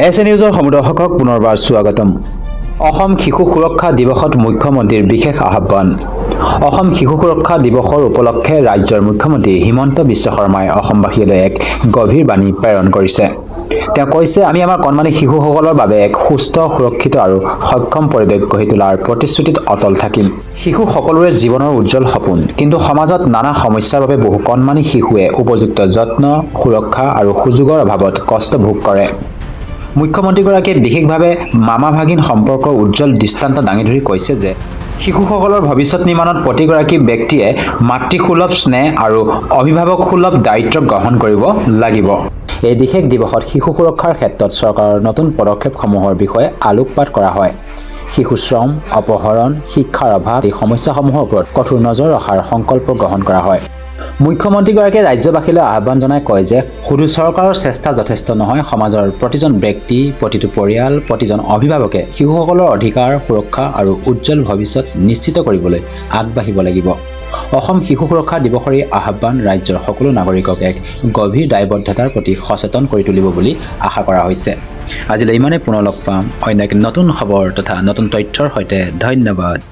S নিউজৰ সমদৰ্শকক পুনৰবাৰ স্বাগতম। অসম শিশু সুৰক্ষা দিৱসত মুখ্যমন্ত্ৰীৰ বিশেষ আহ্বান। অসম শিশু সুৰক্ষা দিৱসৰ উপলক্ষে ৰাজ্যৰ মুখ্যমন্ত্ৰী হিমন্ত বিশ্ব শৰ্মাই অসমবাসীলৈ এক গভীৰ বাণী প্ৰেৰণ কৰিছে। তেওঁ কৈছে, আমি আমাৰ কণমানি শিশুসকলৰ বাবে এক সুস্থ, সুৰক্ষিত আৰু সক্ষম পৰিৱেশ গঢ়ি তোলাৰ প্ৰতিশ্ৰুতিত অটল থাকিম। শিশু সকলোৰে জীৱনৰ উজ্জ্বল সপোন, কিন্তু সমাজত নানা সমস্যাৰ বাবে বহু কণমানি শিশুৱে উপযুক্ত যত্ন, সুৰক্ষা আৰু সুযোগৰ অভাৱত কষ্ট ভোগ কৰে। মুখ্যমন্ত্ৰীগৰাকীয়ে বিশেষভাৱে মামা ভাগিন সম্পৰ্কৰ উজ্জ্বল দৃষ্টান্ত দাঙি ধৰি কৈছে যে শিশুসকলৰ ভৱিষ্যত নিৰ্মাণত প্ৰতিগৰাকী ব্যক্তিয়ে মাতৃসুলভ স্নেহ আৰু অভিভাৱকসুলভ দায়িত্ব গ্ৰহণ কৰিব লাগিব। এই বিশেষ দিৱসত শিশু সুৰক্ষাৰ ক্ষেত্ৰত চৰকাৰৰ নতুন পদক্ষেপসমূহৰ বিষয়ে আলোকপাত কৰা হয়। শিশু শ্ৰম, অপহৰণ, শিক্ষাৰ অভাৱ এই সমস্যাসমূহৰ ওপৰত কঠোৰ নজৰ ৰখাৰ সংকল্প গ্ৰহণ কৰা হয়। মুখ্যমন্ত্ৰীগৰাকীয়ে ৰাজ্যবাসীলৈ আহ্বান জনাই কয় যে শুধু চৰকাৰৰ চেষ্টা যথেষ্ট নহয়, সমাজৰ প্ৰতিজন ব্যক্তি, প্ৰতিটো পৰিয়াল, প্ৰতিজন অভিভাৱকে শিশুসকলৰ অধিকাৰ, সুৰক্ষা আৰু উজ্জ্বল ভৱিষ্যত নিশ্চিত কৰিবলৈ আগবাঢ়িব লাগিব। অসম শিশু সুৰক্ষা দিৱসৰ এই আহ্বান ৰাজ্যৰ সকলো নাগৰিকক এক গভীৰ দায়বদ্ধতাৰ প্ৰতি সচেতন কৰি তুলিব বুলি আশা কৰা হৈছে। আজিলৈ ইমানেই, পুনৰ লগ পাম অন্য এক নতুন খবৰ তথা নতুন তথ্যৰ সৈতে। ধন্যবাদ।